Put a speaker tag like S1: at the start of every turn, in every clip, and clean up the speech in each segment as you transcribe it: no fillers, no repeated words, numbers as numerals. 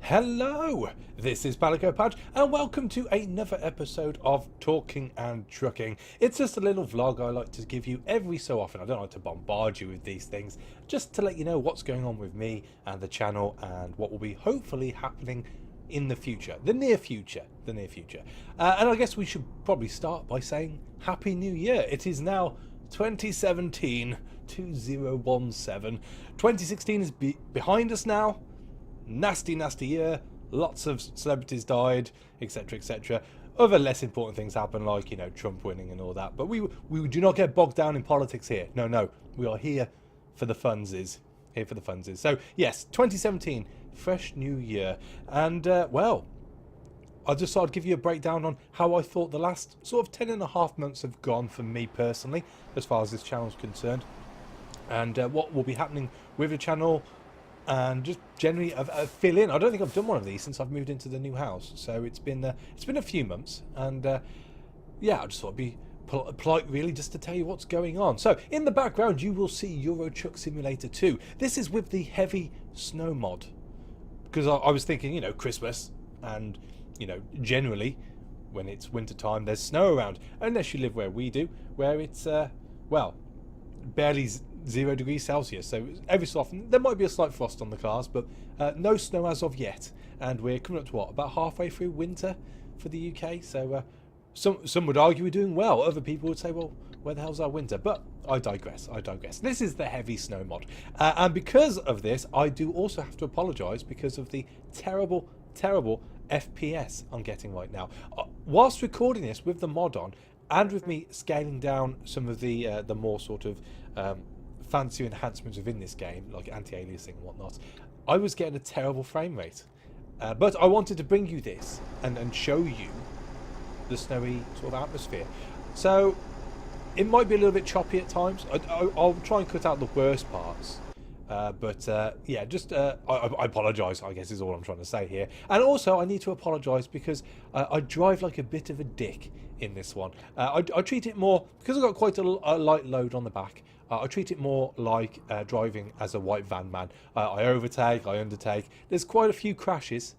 S1: Hello, this is PalicoPadge and welcome to another episode of Talking and Trucking. It's just a little vlog I like to give you every so often. I don't like to bombard you with these things, just to let you know what's going on with me and the channel and what will be hopefully happening in the future, the near future. And I guess we should probably start by saying Happy New Year. It is now 2017. 2016 is behind us now. Nasty year, lots of celebrities died, etc, etc. Other less important things happen, like, you know, Trump winning and all that, but we do not get bogged down in politics here. No, we are here for the funsies. So yes, 2017, fresh new year, and well, I just thought I'd give you a breakdown on how I thought the last sort of 10.5 months have gone for me personally, as far as this channel is concerned, and what will be happening with the channel, and just generally fill in. I don't think I've done one of these since I've moved into the new house, so it's been a few months, and yeah, I just thought it'd be polite really just to tell you what's going on. So in the background you will see Euro Truck Simulator 2. This is with the heavy snow mod, because I was thinking, you know, Christmas, and you know, generally when it's winter time there's snow around, unless you live where we do, where it's well, barely 0 degrees Celsius, so every so often there might be a slight frost on the cars, but no snow as of yet, and we're coming up to what, about halfway through winter for the UK, so some would argue we're doing well, other people would say, well, where the hell's our winter? But I digress. This is the heavy snow mod, and because of this I do also have to apologise because of the terrible FPS I'm getting right now. Whilst recording this with the mod on, and with me scaling down some of the more sort of fancy enhancements within this game, like anti-aliasing and whatnot, I was getting a terrible frame rate. But I wanted to bring you this and show you the snowy sort of atmosphere. So it might be a little bit choppy at times. I'll try and cut out the worst parts. But yeah, just I apologise, I guess is all I'm trying to say here. And also I need to apologise because I drive like a bit of a dick in this one. I treat it more, because I've got quite a light load on the back, I treat it more like driving as a white van man. I overtake, I undertake. There's quite a few crashes.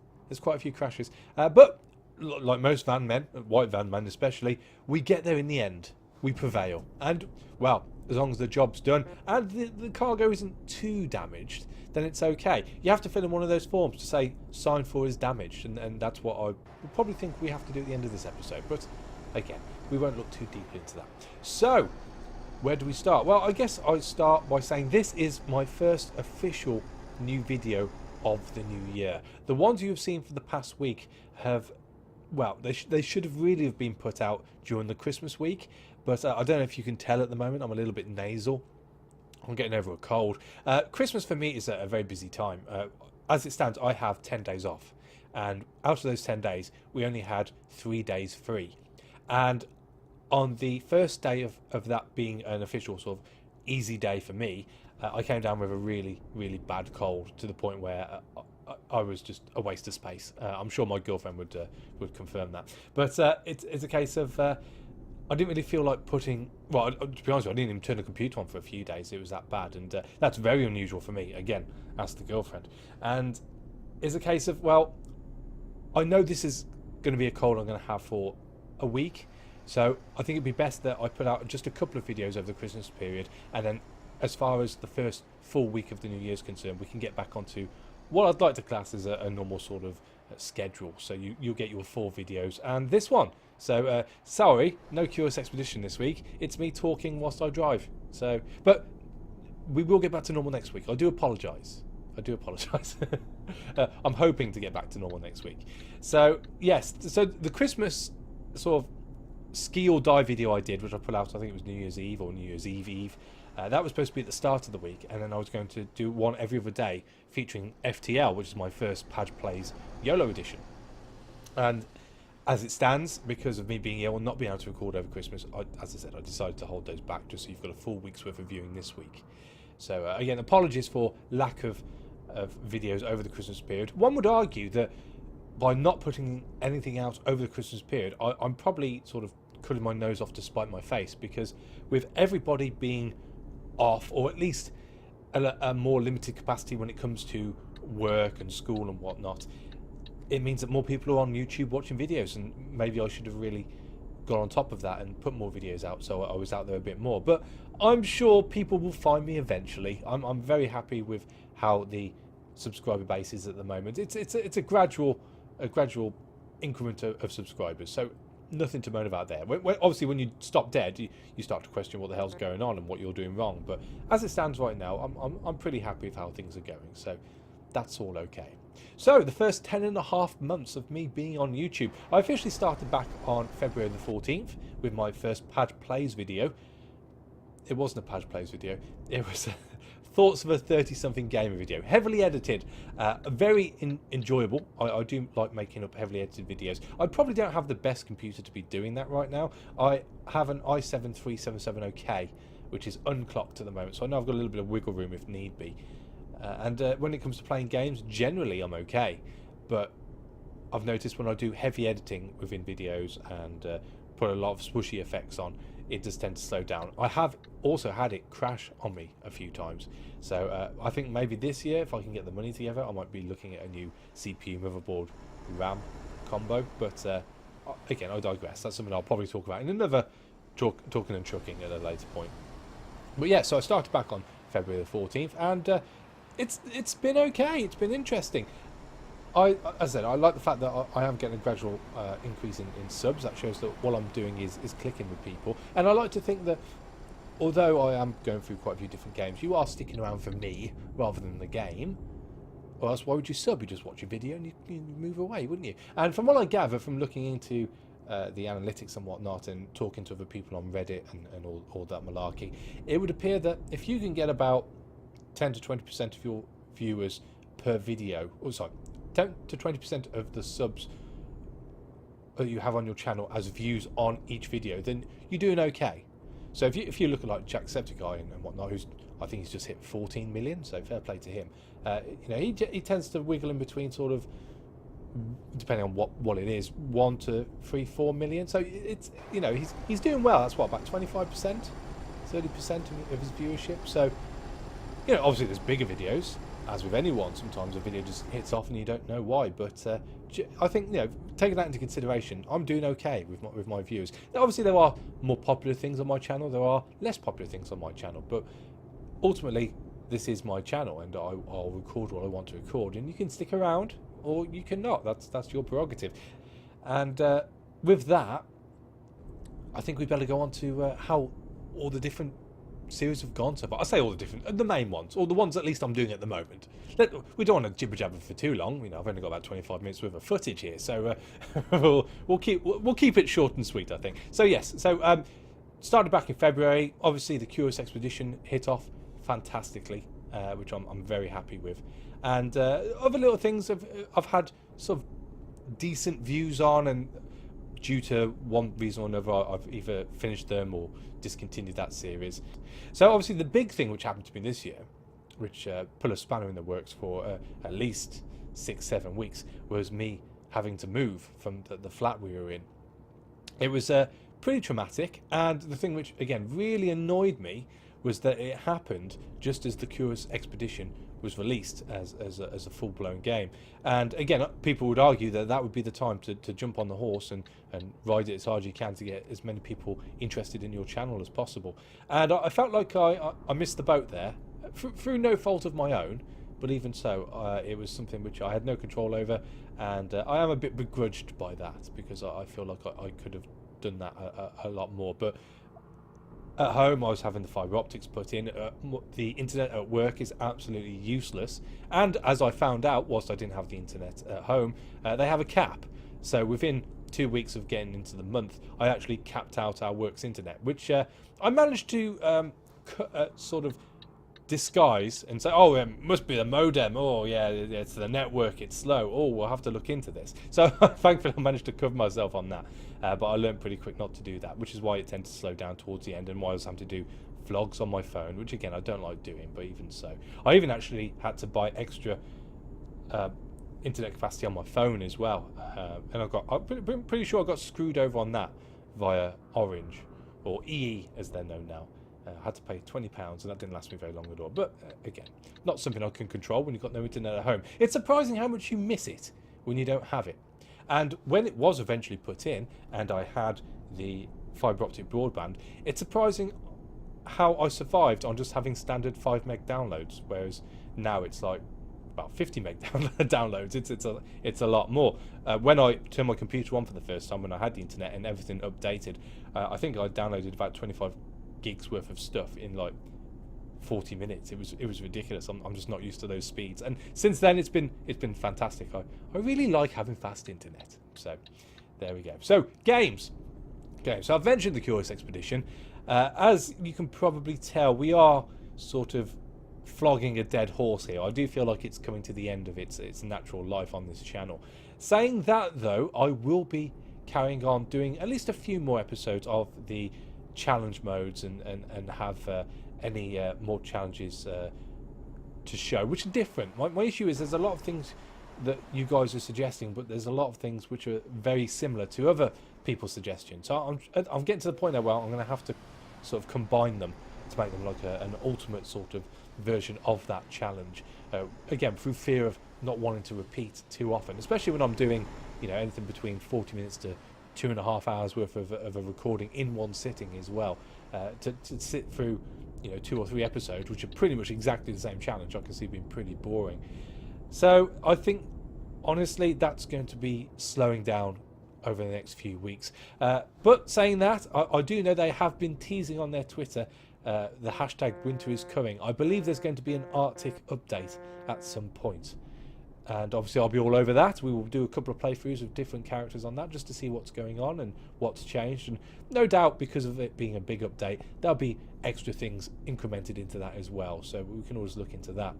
S1: But like most van men, white van men especially, we get there in the end. We prevail. And, well, as long as the job's done and the cargo isn't too damaged, then it's okay. You have to fill in one of those forms to say signed for is damaged, and that's what I would probably think we have to do at the end of this episode. But again, we won't look too deeply into that. So where do we start? Well, I guess I start by saying this is my first official new video of the new year. The ones you have seen for the past week have, well, they should have really have been put out during the Christmas week, but I don't know if you can tell at the moment, I'm a little bit nasal. I'm getting over a cold. Christmas for me is a very busy time. As it stands, I have 10 days off, and out of those 10 days we only had 3 days free. And on the first day of that being an official sort of easy day for me, I came down with a really bad cold, to the point where I was just a waste of space. I'm sure my girlfriend would confirm that. But it's a case of I didn't really feel like putting, well, to be honest with you, I didn't even turn the computer on for a few days. It was that bad, and that's very unusual for me. Again, ask the girlfriend. And it's a case of, well, I know this is going to be a cold I'm going to have for a week, so I think it'd be best that I put out just a couple of videos over the Christmas period, and then as far as the first full week of the New Year's concerned, we can get back onto what I'd like to class as a normal sort of schedule. So you'll get your 4 videos and this one. So sorry, no Curious Expedition this week. It's me talking whilst I drive. So, but we will get back to normal next week. I do apologise. I'm hoping to get back to normal next week. So yes, so the Christmas sort of ski or die video I did, which I put out, I think it was New Year's Eve or New Year's Eve. That was supposed to be at the start of the week, and then I was going to do one every other day featuring FTL, which is my first Padge Plays YOLO edition. And as it stands, because of me being ill and not being able to record over Christmas, as I said, I decided to hold those back just so you've got a full week's worth of viewing this week. So again, apologies for lack of videos over the Christmas period. One would argue that by not putting anything out over the Christmas period, I'm probably sort of cutting my nose off to spite my face, because with everybody being off, or at least a more limited capacity when it comes to work and school and whatnot, it means that more people are on YouTube watching videos, and maybe I should have really got on top of that and put more videos out so I was out there a bit more. But I'm sure people will find me eventually. I'm very happy with how the subscriber base is at the moment. It's a gradual increment of subscribers, so nothing to moan about there. Obviously, when you stop dead, you start to question what the hell's going on and what you're doing wrong. But as it stands right now, I'm pretty happy with how things are going. So that's all okay. So the first 10.5 months of me being on YouTube, I officially started back on February the 14th with my first Padge Plays video. It wasn't a Padge Plays video. It was thoughts of a 30-something gamer video, heavily edited, very enjoyable. I do like making up heavily edited videos. I probably don't have the best computer to be doing that right now. I have an i7 3770K, which is unclocked at the moment, so I know I've got a little bit of wiggle room if need be. And when it comes to playing games, generally I'm okay, but I've noticed when I do heavy editing within videos and put a lot of swooshy effects on, it does tend to slow down. I have also had it crash on me a few times, so I think maybe this year, if I can get the money together, I might be looking at a new CPU, motherboard, RAM combo. But again, I digress. That's something I'll probably talk about in another talking and trucking at a later point. But yeah, so I started back on February the 14th, and it's been okay. It's been interesting. As I said, I like the fact that I am getting a gradual increase in subs. That shows that what I'm doing is clicking with people. And I like to think that although I am going through quite a few different games, you are sticking around for me rather than the game. Or else why would you sub? You just watch a video and you move away, wouldn't you? And from what I gather from looking into the analytics and whatnot and talking to other people on Reddit and all that malarkey, it would appear that if you can get about 10 to 20% of your viewers per video, 10 to 20% of the subs that you have on your channel as views on each video, then you're doing okay. So if you look at like Jacksepticeye and whatnot, who's, I think he's just hit 14 million, so fair play to him. You know, he tends to wiggle in between sort of, depending on what it is, 1 to 3, 4 million. So it's, you know, he's doing well. That's what, about 25%, 30% of his viewership. So, you know, obviously there's bigger videos, as with anyone. Sometimes a video just hits off and you don't know why. But I think, you know, taking that into consideration, I'm doing okay with my views. Now, obviously there are more popular things on my channel. There are less popular things on my channel. But ultimately, this is my channel, and I'll record what I want to record. And you can stick around, or you can not. That's your prerogative. And with that, I think we better go on to how all the different series have gone so far. I say all the main ones, or the ones at least I'm doing at the moment. We don't want to jibber jabber for too long. You know, I've only got about 25 minutes worth of footage here, so we'll keep it short and sweet, I think. So yes, so started back in February. Obviously, the Curious Expedition hit off fantastically, which I'm very happy with, and other little things I've had sort of decent views on, and due to one reason or another, I've either finished them or discontinued that series. So obviously the big thing which happened to me this year, which put a spanner in the works for at least 6-7 weeks, was me having to move from the flat we were in. It was pretty traumatic, and the thing which again really annoyed me was that it happened just as the Curious Expedition was released as a full-blown game. And again, people would argue that would be the time to jump on the horse and ride it as hard as you can to get as many people interested in your channel as possible. And I felt like I missed the boat there, through no fault of my own, but even so, it was something which I had no control over, and I am a bit begrudged by that, because I feel like I could have done that a lot more. But at home, I was having the fibre optics put in. The internet at work is absolutely useless. And as I found out, whilst I didn't have the internet at home, they have a cap. So within 2 weeks of getting into the month, I actually capped out our work's internet, which I managed to sort of disguise and say, oh, it must be the modem. Oh, yeah, it's the network. It's slow. Oh, we'll have to look into this. So thankfully, I managed to cover myself on that. But I learned pretty quick not to do that, which is why it tended to slow down towards the end, and why I was having to do vlogs on my phone, which again I don't like doing. But even so, I even actually had to buy extra internet capacity on my phone as well, and I'm pretty sure I got screwed over on that via Orange, or EE as they're known now. I had to pay £20, and that didn't last me very long at all. But again, not something I can control when you've got no internet at home. It's surprising how much you miss it when you don't have it. And when it was eventually put in, and I had the fibre optic broadband, it's surprising how I survived on just having standard 5 meg downloads, whereas now it's like about 50 meg downloads. It's a lot more. When I turned my computer on for the first time, when I had the internet and everything updated, I think I downloaded about 25 gigs worth of stuff in like 40 minutes. It was ridiculous. I'm just not used to those speeds, and since then it's been fantastic. I really like having fast internet. So there we go. So games. So I've mentioned the Curious Expedition. As you can probably tell, we are sort of flogging a dead horse here. I do feel like it's coming to the end of its natural life on this channel. Saying that though, I will be carrying on doing at least a few more episodes of the challenge modes and have any more challenges to show, which are different. My issue is there's a lot of things that you guys are suggesting, but there's a lot of things which are very similar to other people's suggestions. So I'm getting to the point now where I'm going to have to sort of combine them to make them like an ultimate sort of version of that challenge. Again, through fear of not wanting to repeat too often, especially when I'm doing, you know, anything between 40 minutes to 2.5 hours worth of a recording in one sitting as well. To sit through, you know, 2 or 3 episodes, which are pretty much exactly the same challenge, I can see being pretty boring. So I think, honestly, that's going to be slowing down over the next few weeks. But saying that, I do know they have been teasing on their Twitter the hashtag winter is coming. I believe there's going to be an Arctic update at some point. And obviously I'll be all over that. We will do a couple of playthroughs of different characters on that just to see what's going on and what's changed. And no doubt, because of it being a big update, there'll be extra things incremented into that as well. So we can always look into that.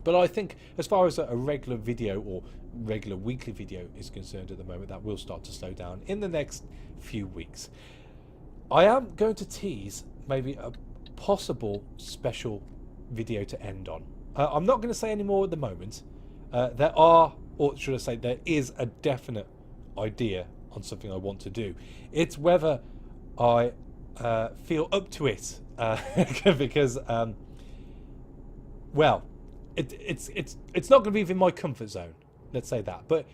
S1: But I think as far as a regular video or regular weekly video is concerned at the moment, that will start to slow down in the next few weeks. I am going to tease maybe a possible special video to end on. I'm not going to say any more at the moment. There are, or should I say, there is a definite idea on something I want to do. It's whether I feel up to it, because, well, it's not going to be within my comfort zone. Let's say that. But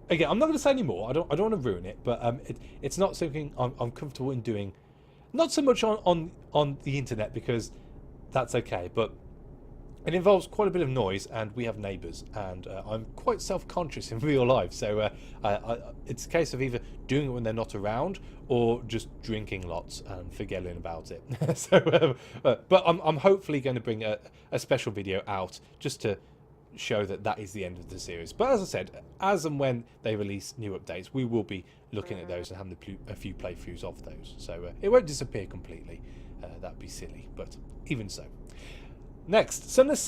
S1: again, I'm not going to say any more. I don't want to ruin it. But it's not something I'm comfortable in doing. Not so much on the internet, because that's okay. But it involves quite a bit of noise, and we have neighbours, and I'm quite self-conscious in real life. So it's a case of either doing it when they're not around, or just drinking lots and forgetting about it. But I'm hopefully going to bring a special video out just to show that is the end of the series. But as I said, as and when they release new updates, we will be looking at those and having a few playthroughs of those. So it won't disappear completely. That'd be silly, but even so. Next, Sunless.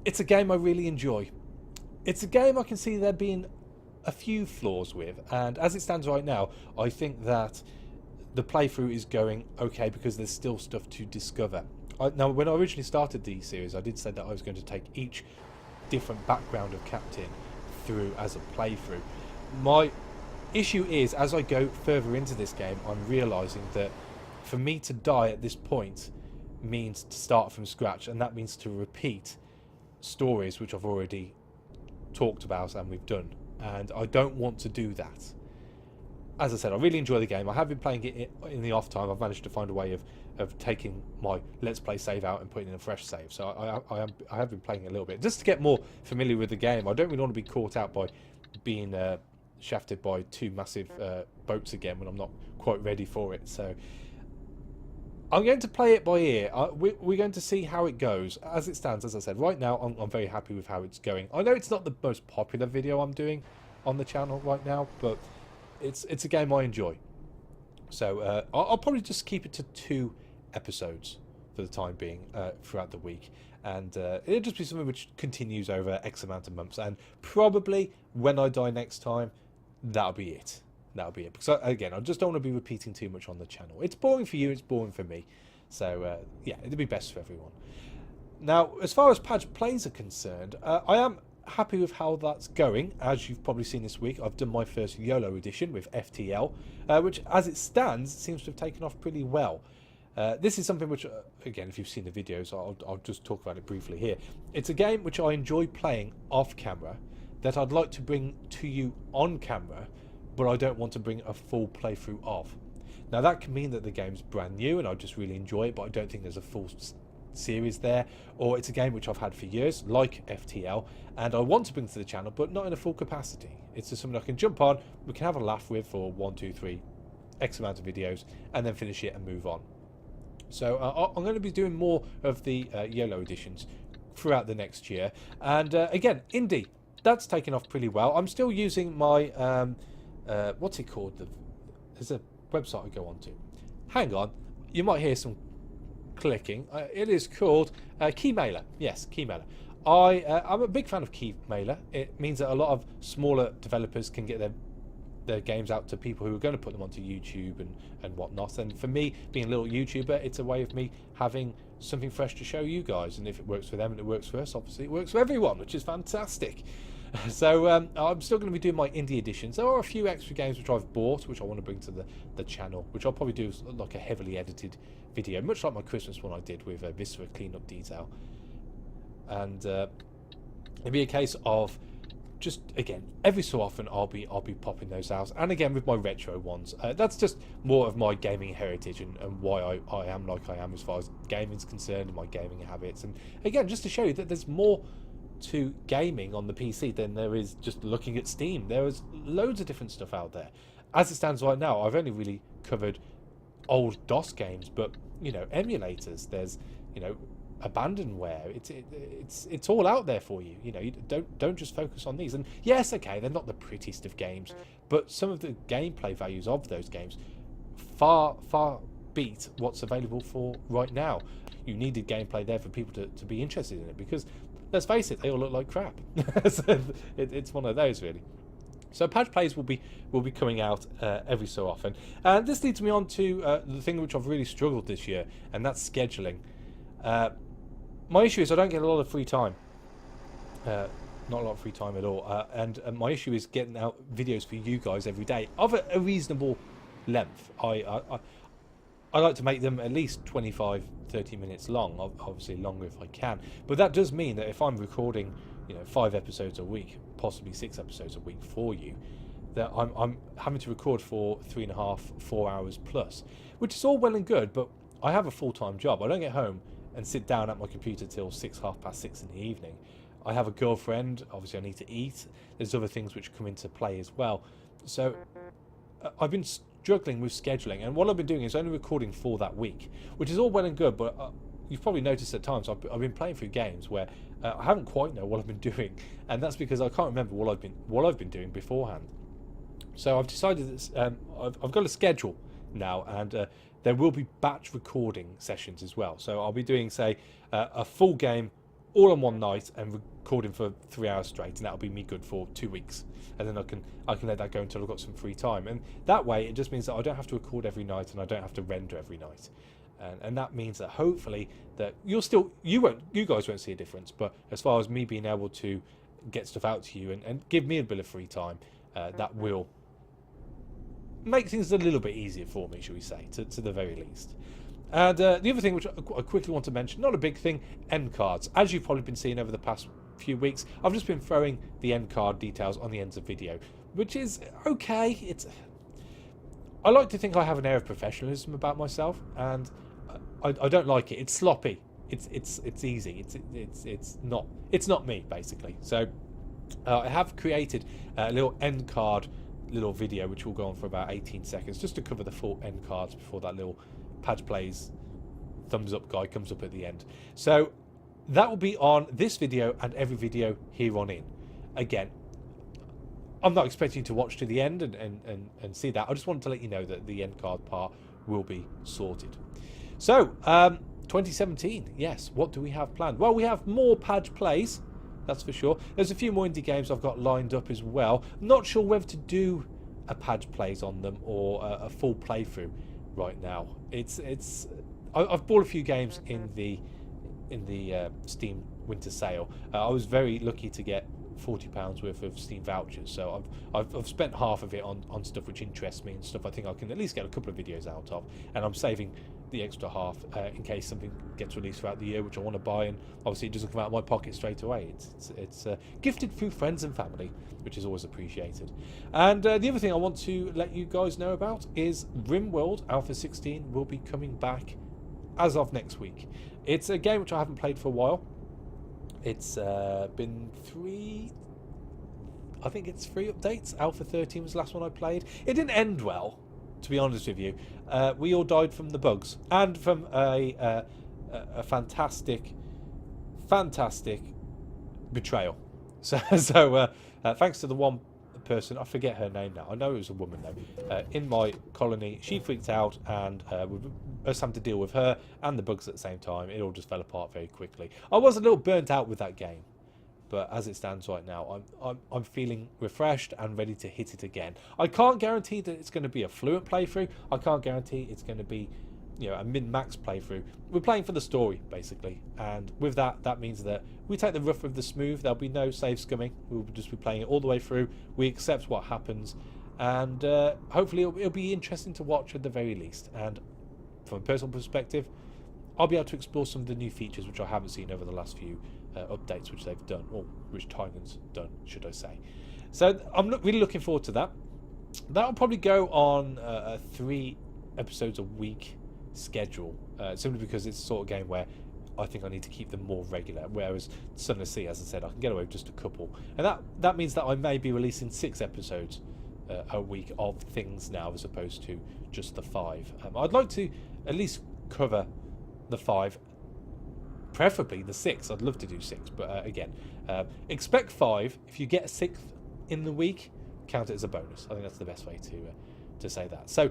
S1: It's a game I really enjoy. It's a game I can see there being a few flaws with, and as it stands right now, I think that the playthrough is going okay because there's still stuff to discover. Now, when I originally started the series, I did say that I was going to take each different background of Captain through as a playthrough. My issue is, as I go further into this game, I'm realising that for me to die at this point means to start from scratch, and that means to repeat stories which I've already talked about and we've done, and I don't want to do that. As I said, I really enjoy the game. I have been playing it in the off time. I've managed to find a way of taking my Let's Play save out and putting in a fresh save, so I have been playing it a little bit just to get more familiar with the game. I don't really want to be caught out by being shafted by 2 massive boats again when I'm not quite ready for it. So I'm going to play it by ear. We're going to see how it goes. As it stands, as I said, right now I'm very happy with how it's going. I know it's not the most popular video I'm doing on the channel right now, but it's a game I enjoy. So I'll probably just keep it to 2 episodes for the time being throughout the week. And it'll just be something which continues over X amount of months. And probably when I die next time, that'll be it. That'll be it. Because, again, I just don't want to be repeating too much on the channel. It's boring for you, it's boring for me. So, yeah, it'll be best for everyone. Now, as far as Padge plays are concerned, I am happy with how that's going. As you've probably seen this week, I've done my first YOLO edition with FTL, which, as it stands, seems to have taken off pretty well. This is something which, again, if you've seen the videos, I'll just talk about it briefly here. It's a game which I enjoy playing off camera that I'd like to bring to you on camera, but I don't want to bring a full playthrough of. Now that can mean that the game's brand new and I just really enjoy it, but I don't think there's a full series there, or it's a game which I've had for years, like FTL, and I want to bring to the channel, but not in a full capacity. It's just something I can jump on, we can have a laugh with for 1, 2, 3, X amount of videos, and then finish it and move on. So I'm going to be doing more of the YOLO editions throughout the next year. And again, indie, that's taken off pretty well. I'm still using my, what's it called? There's a website I go on to. Hang on, you might hear some clicking. It is called Keymailer. Yes, Keymailer. I'm a big fan of Keymailer. It means that a lot of smaller developers can get their games out to people who are going to put them onto YouTube and whatnot. And for me, being a little YouTuber, it's a way of me having something fresh to show you guys. And if it works for them and it works for us, obviously it works for everyone, which is fantastic. So I'm still going to be doing my indie editions. There are a few extra games which I've bought, which I want to bring to the channel, which I'll probably do like a heavily edited video, much like my Christmas one I did with Viscera cleanup detail. And it'll be a case of just, again, every so often I'll be popping those out, and again with my retro ones. That's just more of my gaming heritage and why I am like I am as far as gaming's concerned and my gaming habits. And again, just to show you that there's more to gaming on the PC than there is just looking at Steam. There is loads of different stuff out there. As it stands right now, I've only really covered old DOS games, but you know, emulators. There's, you know, abandonware. It's all out there for you. You know, you don't just focus on these. And yes, okay, they're not the prettiest of games, but some of the gameplay values of those games far beat what's available for right now. You needed gameplay there for people to be interested in it, because let's face it, they all look like crap. So it's one of those, really. So patch plays will be coming out every so often, and this leads me on to the thing which I've really struggled this year, and that's scheduling. My issue is I don't get a lot of free time, not a lot of free time at all, and my issue is getting out videos for you guys every day of a reasonable length. I like to make them at least 25-30 minutes long, obviously longer if I can, but that does mean that if I'm recording, you know, 5 episodes a week, possibly 6 episodes a week for you, that I'm having to record for 3.5-4 hours plus, which is all well and good, but I have a full-time job. I don't get home and sit down at my computer till 6:30 in the evening. I have a girlfriend, obviously I need to eat, there's other things which come into play as well. So I've been struggling with scheduling, and what I've been doing is only recording for that week, which is all well and good, but you've probably noticed at times I've been playing through games where I haven't quite know what I've been doing, and that's because I can't remember what I've been doing beforehand. So I've decided that I've got a schedule now, and there will be batch recording sessions as well. So I'll be doing, say, a full game all on one night and recording for 3 hours straight, and that'll be me good for 2 weeks, and then I can let that go until I've got some free time. And that way it just means that I don't have to record every night and I don't have to render every night, and that means that hopefully that you guys won't see a difference, but as far as me being able to get stuff out to you and give me a bit of free time, that will make things a little bit easier for me, shall we say, to the very least. And the other thing which I quickly want to mention, not a big thing, end cards. As you've probably been seeing over the past few weeks, I've just been throwing the end card details on the ends of video, which is okay. I like to think I have an air of professionalism about myself, and I don't like it. It's sloppy. It's easy. It's not me, basically. So I have created a little end card little video which will go on for about 18 seconds just to cover the full end cards before that little Padge Plays thumbs up guy comes up at the end. So that will be on this video and every video here on in. Again, I'm not expecting you to watch to the end and see that. I just wanted to let you know that the end card part will be sorted. So 2017, yes, what do we have planned? Well, we have more Padge Plays, that's for sure. There's a few more indie games I've got lined up as well. Not sure whether to do a Padge Plays on them or a full playthrough right now. I've bought a few games in the Steam winter sale. I was very lucky to get £40 worth of Steam vouchers, so I've spent half of it on stuff which interests me and stuff I think I can at least get a couple of videos out of, and I'm saving the extra half in case something gets released throughout the year, which I want to buy, and obviously it doesn't come out of my pocket straight away. It's gifted through friends and family, which is always appreciated. And the other thing I want to let you guys know about is RimWorld Alpha 16 will be coming back as of next week. It's a game which I haven't played for a while. It's been I think it's 3 updates. Alpha 13 was the last one I played. It didn't end well, to be honest with you. We all died from the bugs and from a fantastic betrayal. So thanks to the one person, I forget her name now. I know it was a woman though. In my colony, she freaked out, and with us having to deal with her and the bugs at the same time, it all just fell apart very quickly. I was a little burnt out with that game, but as it stands right now, I'm feeling refreshed and ready to hit it again. I can't guarantee that it's going to be a fluent playthrough. I can't guarantee it's going to be, you know, a min-max playthrough. We're playing for the story basically, and with that means that we take the rough with the smooth. There'll be no save scumming. We'll just be playing it all the way through. We accept what happens, and hopefully it'll be interesting to watch at the very least. And from a personal perspective, I'll be able to explore some of the new features which I haven't seen over the last few updates which they've done, or which Titan's done, should I say. So I'm really looking forward to that. That'll probably go on a 3 episodes a week schedule, simply because it's the sort of game where I think I need to keep them more regular, whereas Sunless, as I said, I can get away with just a couple, and that means that I may be releasing 6 episodes a week of things now, as opposed to just the 5. I'd like to at least cover the 5, preferably the 6. I'd love to do 6, but again, expect 5. If you get a 6th in the week, count it as a bonus. I think that's the best way to say that. So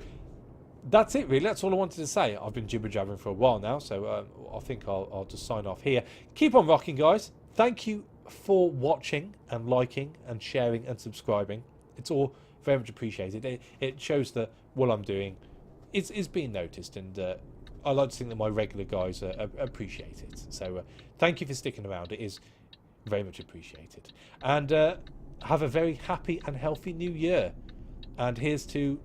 S1: that's it, really. That's all I wanted to say. I've been jibber-jabbering for a while now, so I think I'll just sign off here. Keep on rocking, guys. Thank you for watching and liking and sharing and subscribing. It's all very much appreciated. It shows that what I'm doing is being noticed, and I like to think that my regular guys appreciate it. So thank you for sticking around. It is very much appreciated. And have a very happy and healthy new year. And here's to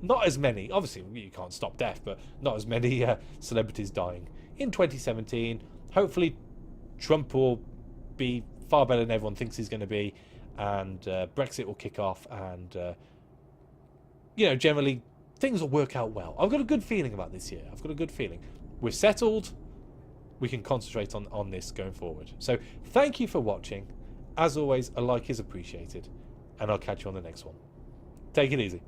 S1: not as many, obviously you can't stop death, but not as many celebrities dying in 2017. Hopefully Trump will be far better than everyone thinks he's going to be, and Brexit will kick off, and you know, generally things will work out well. I've got a good feeling about this year. I've got a good feeling. We're settled. We can concentrate on this going forward. So thank you for watching. As always, a like is appreciated, and I'll catch you on the next one. Take it easy.